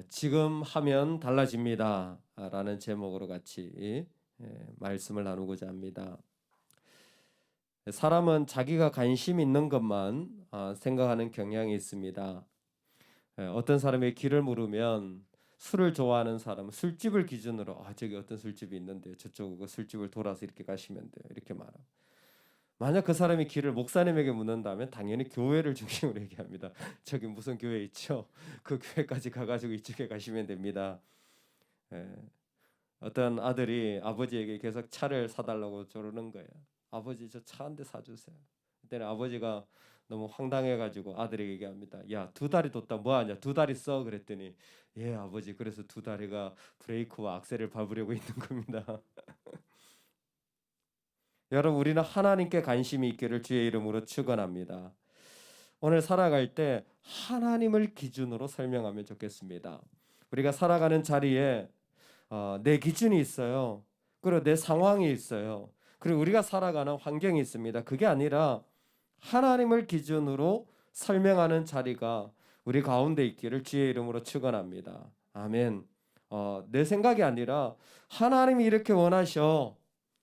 지금 하면 달라집니다 라는 제목으로 같이 말씀을 나누고자 합니다. 사람은 자기가 관심 있는 것만 생각하는 경향이 있습니다. 어떤 사람의 길을 물으면 술을 좋아하는 사람은 술집을 기준으로 저기 어떤 술집이 있는데 저쪽 그 술집을 돌아서 이렇게 가시면 돼요, 이렇게 말하고, 만약 그 사람이 길을 목사님에게 묻는다면 당연히 교회를 중심으로 얘기합니다. 저기 무슨 교회 있죠? 그 교회까지 가가지고 이쪽에 가시면 됩니다. 예. 어떤 아들이 아버지에게 계속 차를 사달라고 조르는 거예요. 아버지, 저 차 한 대 사주세요. 그때는 아버지가 너무 황당해가지고 아들에게 얘기합니다. 야, 두 다리 뒀다 뭐하냐? 두 다리 써. 그랬더니, 예 아버지, 그래서 두 다리가 브레이크와 악셀을 밟으려고 있는 겁니다. 여러분, 우리는 하나님께 관심이 있기를 주의 이름으로 축원합니다. 오늘 살아갈 때 하나님을 기준으로 설명하면 좋겠습니다. 우리가 살아가는 자리에 내 기준이 있어요. 그리고 내 상황이 있어요. 그리고 우리가 살아가는 환경이 있습니다. 그게 아니라 하나님을 기준으로 설명하는 자리가 우리 가운데 있기를 주의 이름으로 축원합니다. 아멘. 내 생각이 아니라 하나님이 이렇게 원하셔.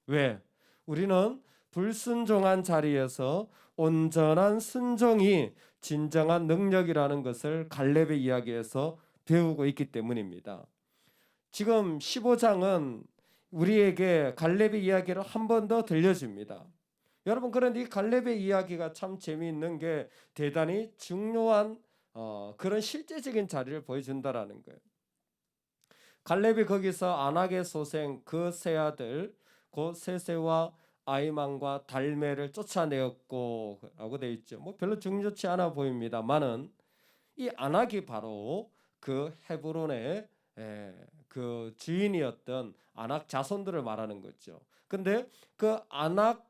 왜? 우리는 불순종한 자리에서 온전한 순종이 진정한 능력이라는 것을 갈렙의 이야기에서 배우고 있기 때문입니다. 지금 15장은 우리에게 갈렙의 이야기를 한 번 더 들려줍니다. 여러분, 그런데 이 갈렙의 이야기가 참 재미있는 게 대단히 중요한 그런 실제적인 자리를 보여준다라는 거예요. 갈렙이 거기서 안악의 소생 그 세 아들 곧 세세와 아이만과 달메를 쫓아내었고 라고 되어 있죠. 뭐 별로 중요치 않아 보입니다만은 이 안악이 바로 그 헤브론의 그 주인이었던 안악 자손들을 말하는 거죠. 근데 그 안악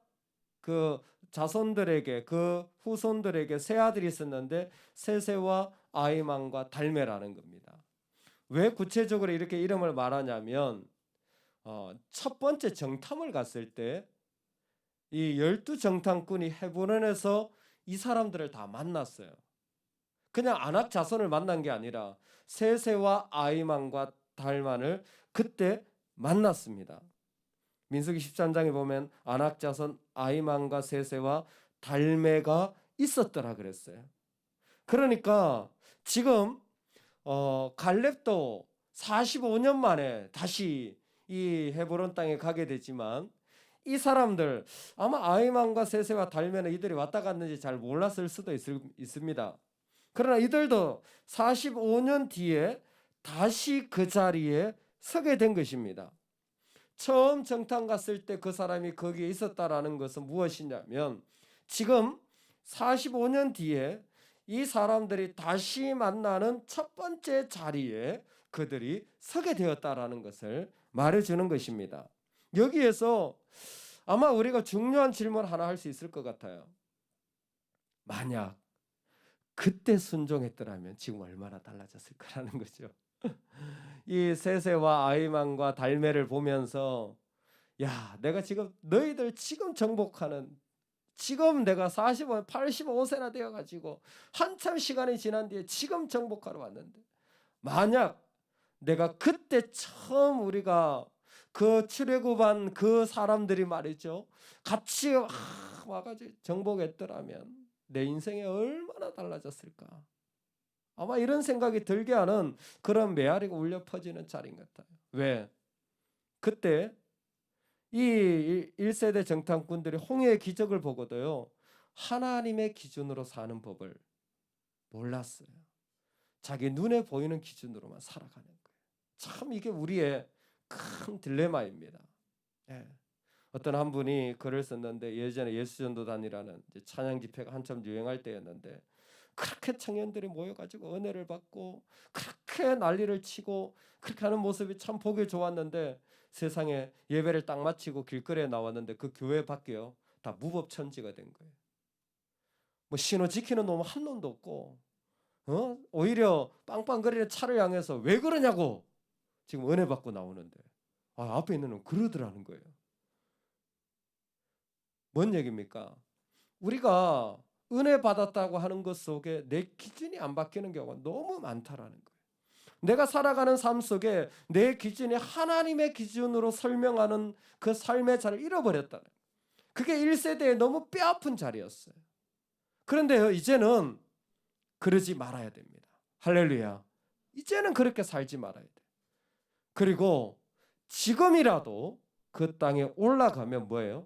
그 자손들에게, 그 후손들에게 세 아들이 있었는데 세세와 아이만과 달메라는 겁니다. 왜 구체적으로 이렇게 이름을 말하냐면 첫 번째 정탐을 갔을 때 이 12정탐꾼이 헤브론에서 이 사람들을 다 만났어요. 그냥 안악 자손을 만난 게 아니라 세세와 아이만과 달만을 그때 만났습니다. 민수기 13장에 보면 안악 자손 아이만과 세세와 달메가 있었더라 그랬어요. 그러니까 지금 갈렙도 45년 만에 다시 이 헤브론 땅에 가게 되지만 이 사람들 아마 아이만과 세세와 달메는 이들이 왔다 갔는지 잘 몰랐을 수도 있습니다. 그러나 이들도 45년 뒤에 다시 그 자리에 서게 된 것입니다. 처음 정탐 갔을 때 그 사람이 거기에 있었다라는 것은 무엇이냐면 지금 45년 뒤에 이 사람들이 다시 만나는 첫 번째 자리에 그들이 서게 되었다라는 것을 말해주는 것입니다. 여기에서 아마 우리가 중요한 질문 하나 할 수 있을 것 같아요. 만약 그때 순종했더라면 지금 얼마나 달라졌을까라는 거죠. 이 세세와 아이만과 달메를 보면서 야, 내가 지금 너희들 지금 정복하는, 지금 내가 45, 85세나 되어가지고 한참 시간이 지난 뒤에 지금 정복하러 왔는데 만약 내가 그때 처음 우리가 그 출애굽한 그 사람들이 말이죠, 같이 와가지고 정복했더라면 내 인생이 얼마나 달라졌을까. 아마 이런 생각이 들게 하는 그런 메아리가 울려 퍼지는 자리인 것 같아요. 왜? 그때 이 1세대 정탐꾼들이 홍해의 기적을 보고도요, 하나님의 기준으로 사는 법을 몰랐어요. 자기 눈에 보이는 기준으로만 살아가는 거예요. 참 이게 우리의 큰 딜레마입니다. 예. 어떤 한 분이 글을 썼는데, 예전에 예수전도단이라는 찬양 집회가 한참 유행할 때였는데 그렇게 청년들이 모여가지고 은혜를 받고 그렇게 난리를 치고 그렇게 하는 모습이 참 보기 좋았는데 세상에 예배를 딱 마치고 길거리에 나왔는데 그 교회 밖에요 다 무법천지가 된 거예요. 뭐 신호 지키는 놈 한 놈도 없고 오히려 빵빵거리는 차를 향해서 왜 그러냐고 지금 은혜 받고 나오는데 앞에 있는 놈 그러더라는 거예요. 뭔 얘기입니까? 우리가 은혜 받았다고 하는 것 속에 내 기준이 안 바뀌는 경우가 너무 많다라는 거예요. 내가 살아가는 삶 속에 내 기준이 하나님의 기준으로 설명하는 그 삶의 자리를 잃어버렸다. 그게 1세대에 너무 뼈아픈 자리였어요. 그런데요, 이제는 그러지 말아야 됩니다. 할렐루야. 이제는 그렇게 살지 말아야 돼. 그리고 지금이라도 그 땅에 올라가면 뭐예요?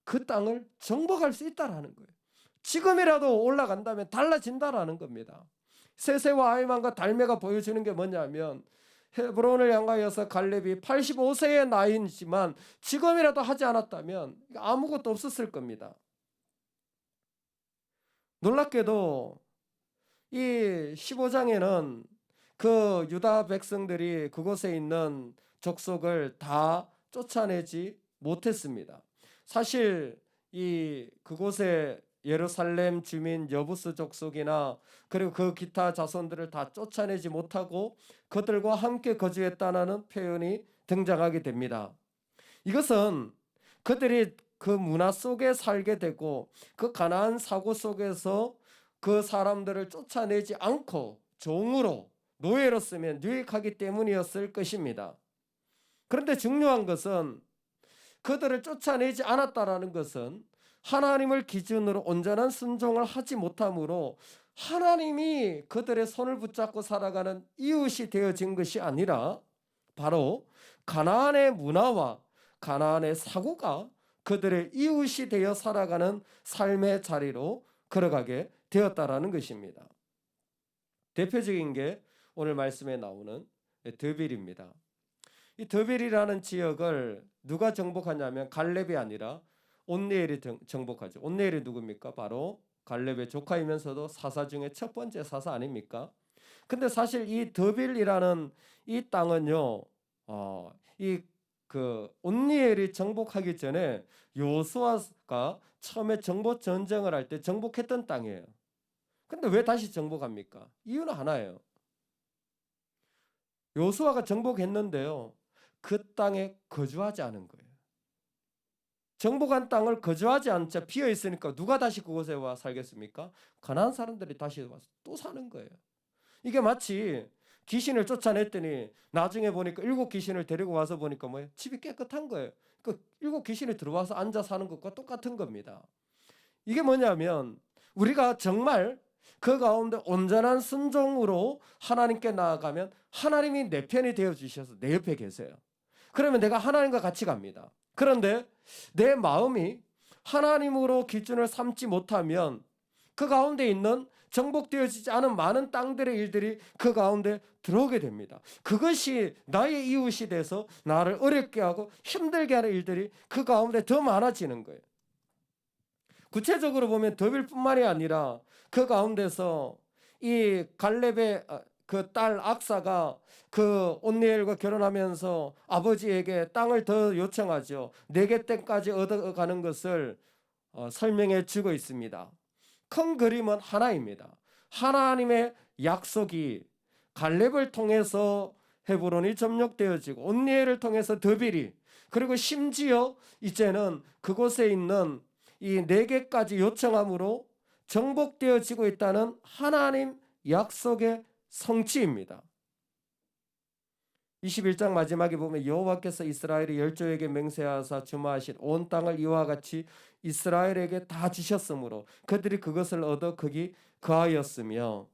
그 땅을 정복할 수 있다라는 거예요. 지금이라도 올라간다면 달라진다라는 겁니다. 세세와 아이만과 달메가 보여주는 게 뭐냐면 헤브론을 향하여서 갈렙이 85세의 나이지만 지금이라도 하지 않았다면 아무것도 없었을 겁니다. 놀랍게도 이 15장에는 그 유다 백성들이 그곳에 있는 족속을 다 쫓아내지 못했습니다. 사실 그곳에 예루살렘 주민 여부스 족속이나 그리고 그 기타 자손들을 다 쫓아내지 못하고 그들과 함께 거주했다는 표현이 등장하게 됩니다. 이것은 그들이 그 문화 속에 살게 되고 그 가나안 사고 속에서 그 사람들을 쫓아내지 않고 종으로 노예로 쓰면 유익하기 때문이었을 것입니다. 그런데 중요한 것은 그들을 쫓아내지 않았다라는 것은 하나님을 기준으로 온전한 순종을 하지 못함으로 하나님이 그들의 손을 붙잡고 살아가는 이웃이 되어진 것이 아니라 바로 가나안의 문화와 가나안의 사고가 그들의 이웃이 되어 살아가는 삶의 자리로 걸어가게 되었다라는 것입니다. 대표적인 게 오늘 말씀에 나오는 드빌입니다. 이 드빌이라는 지역을 누가 정복하냐면 갈렙이 아니라 온니엘이 정복하죠. 온니엘이 누굽니까? 바로 갈렙의 조카이면서도 사사 중에 첫 번째 사사 아닙니까? 근데 사실 이 드빌이라는 이 땅은요, 온니엘이 정복하기 전에 요수아가 처음에 정복 전쟁을 할 때 정복했던 땅이에요. 근데 왜 다시 정복합니까? 이유는 하나예요. 요수아가 정복했는데요, 그 땅에 거주하지 않은 거예요. 정복한 땅을 거주하지 않자 비어 있으니까 누가 다시 그곳에 와 살겠습니까? 가나안 사람들이 다시 와서 또 사는 거예요. 이게 마치 귀신을 쫓아냈더니 나중에 보니까 7 귀신을 데리고 와서 보니까 뭐예요? 집이 깨끗한 거예요. 그 7 귀신이 들어와서 앉아 사는 것과 똑같은 겁니다. 이게 뭐냐면 우리가 정말 그 가운데 온전한 순종으로 하나님께 나아가면 하나님이 내 편이 되어 주셔서 내 옆에 계세요. 그러면 내가 하나님과 같이 갑니다. 그런데 내 마음이 하나님으로 기준을 삼지 못하면 그 가운데 있는 정복되어지지 않은 많은 땅들의 일들이 그 가운데 들어오게 됩니다. 그것이 나의 이웃이 돼서 나를 어렵게 하고 힘들게 하는 일들이 그 가운데 더 많아지는 거예요. 구체적으로 보면 더빌뿐만이 아니라 그 가운데서 이 갈렙의 그 딸 악사가 그 온니엘과 결혼하면서 아버지에게 땅을 더 요청하죠. 4개 땅까지 얻어가는 것을 설명해 주고 있습니다. 큰 그림은 하나입니다. 하나님의 약속이 갈렙을 통해서 헤브론이 점령되어지고 온니엘을 통해서 더빌이, 그리고 심지어 이제는 그곳에 있는 이 4개까지 요청함으로 정복되어지고 있다는 하나님 약속의 성취입니다. 21장 마지막에 보면 여호와께서 이스라엘의 열조에게 맹세하사 주마하신 온 땅을 이와 같이 이스라엘에게 다 주셨으므로 그들이 그것을 얻어 거기 거하였으며,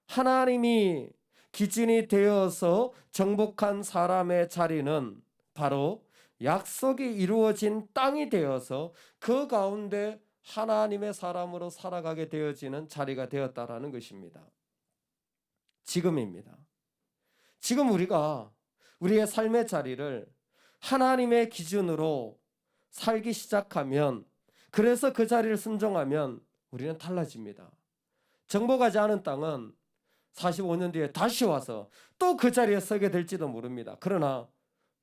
하나님이 기준이 되어서 정복한 사람의 자리는 바로 약속이 이루어진 땅이 되어서 그 가운데 하나님의 사람으로 살아가게 되어지는 자리가 되었다라는 것입니다. 지금입니다. 지금 우리가 우리의 삶의 자리를 하나님의 기준으로 살기 시작하면, 그래서 그 자리를 순종하면 우리는 달라집니다. 정복하지 않은 땅은 45년 뒤에 다시 와서 또 그 자리에 서게 될지도 모릅니다. 그러나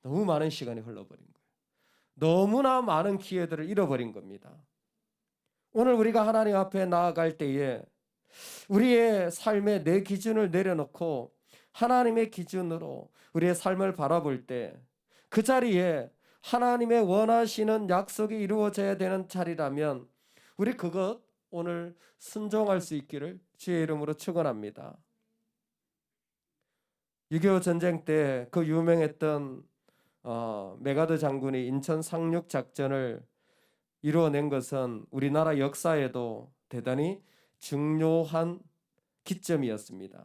너무 많은 시간이 흘러버린 거예요. 너무나 많은 기회들을 잃어버린 겁니다. 오늘 우리가 하나님 앞에 나아갈 때에 우리의 삶의 내 기준을 내려놓고 하나님의 기준으로 우리의 삶을 바라볼 때 그 자리에 하나님의 원하시는 약속이 이루어져야 되는 자리라면 우리 그것 오늘 순종할 수 있기를 주의 이름으로 축원합니다. 6.25 전쟁 때 그 유명했던 메가드 장군이 인천 상륙 작전을 이루어낸 것은 우리나라 역사에도 대단히 중요한 기점이었습니다.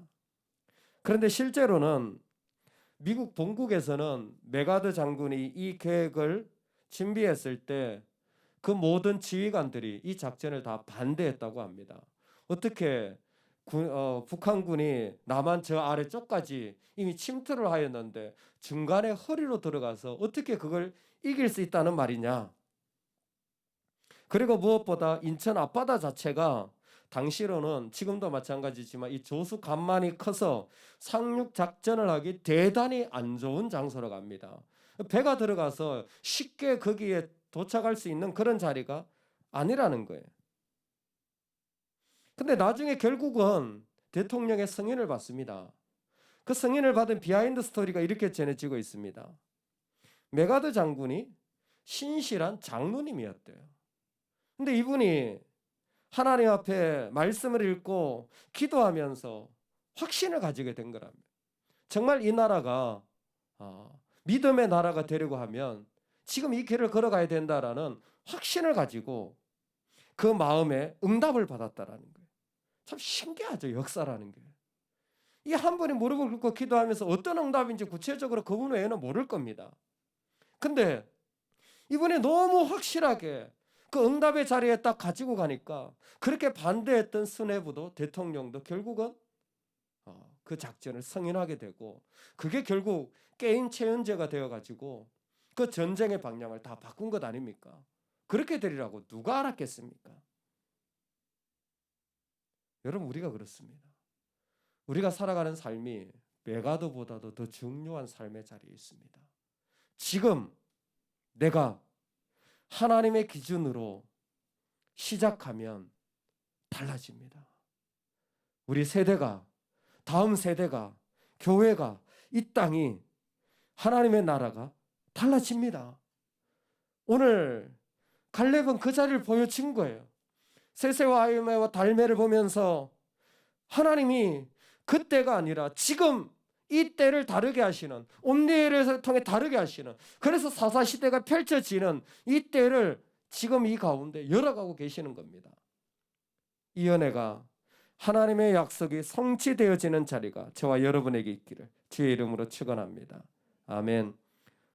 그런데 실제로는 미국 본국에서는 메가드 장군이 이 계획을 준비했을 때 그 모든 지휘관들이 이 작전을 다 반대했다고 합니다. 어떻게 북한군이 남한 저 아래쪽까지 이미 침투를 하였는데 중간에 허리로 들어가서 어떻게 그걸 이길 수 있다는 말이냐. 그리고 무엇보다 인천 앞바다 자체가 당시로는 지금도 마찬가지지만 이 조수 간만이 커서 상륙 작전을 하기 대단히 안 좋은 장소로 갑니다. 배가 들어가서 쉽게 거기에 도착할 수 있는 그런 자리가 아니라는 거예요. 근데 나중에 결국은 대통령의 승인을 받습니다. 그 승인을 받은 비하인드 스토리가 이렇게 전해지고 있습니다. 메가드 장군이 신실한 장로님이었대요. 근데 이분이 하나님 앞에 말씀을 읽고 기도하면서 확신을 가지게 된 거랍니다. 정말 이 나라가 믿음의 나라가 되려고 하면 지금 이 길을 걸어가야 된다라는 확신을 가지고 그 마음에 응답을 받았다라는 거예요. 참 신기하죠, 역사라는 게. 이 한 분이 무릎을 꿇고 기도하면서 어떤 응답인지 구체적으로 그분 외에는 모를 겁니다. 근데 이분이 너무 확실하게 그 응답의 자리에 딱 가지고 가니까 그렇게 반대했던 수뇌부도 대통령도 결국은 그 작전을 승인하게 되고, 그게 결국 게임 체인저가 되어가지고 그 전쟁의 방향을 다 바꾼 것 아닙니까? 그렇게 되리라고 누가 알았겠습니까? 여러분, 우리가 그렇습니다. 우리가 살아가는 삶이 메가드보다도 더 중요한 삶의 자리에 있습니다. 지금 내가 하나님의 기준으로 시작하면 달라집니다. 우리 세대가, 다음 세대가, 교회가, 이 땅이, 하나님의 나라가 달라집니다. 오늘 갈렙은 그 자리를 보여준 거예요. 세세와 아이메와 달메를 보면서 하나님이 그때가 아니라 지금 이 때를 다르게 하시는, 옴니엘을 통해 다르게 하시는, 그래서 사사시대가 펼쳐지는 이 때를 지금 이 가운데 열어가고 계시는 겁니다. 이 은혜가, 하나님의 약속이 성취되어지는 자리가 저와 여러분에게 있기를 주의 이름으로 축원합니다. 아멘.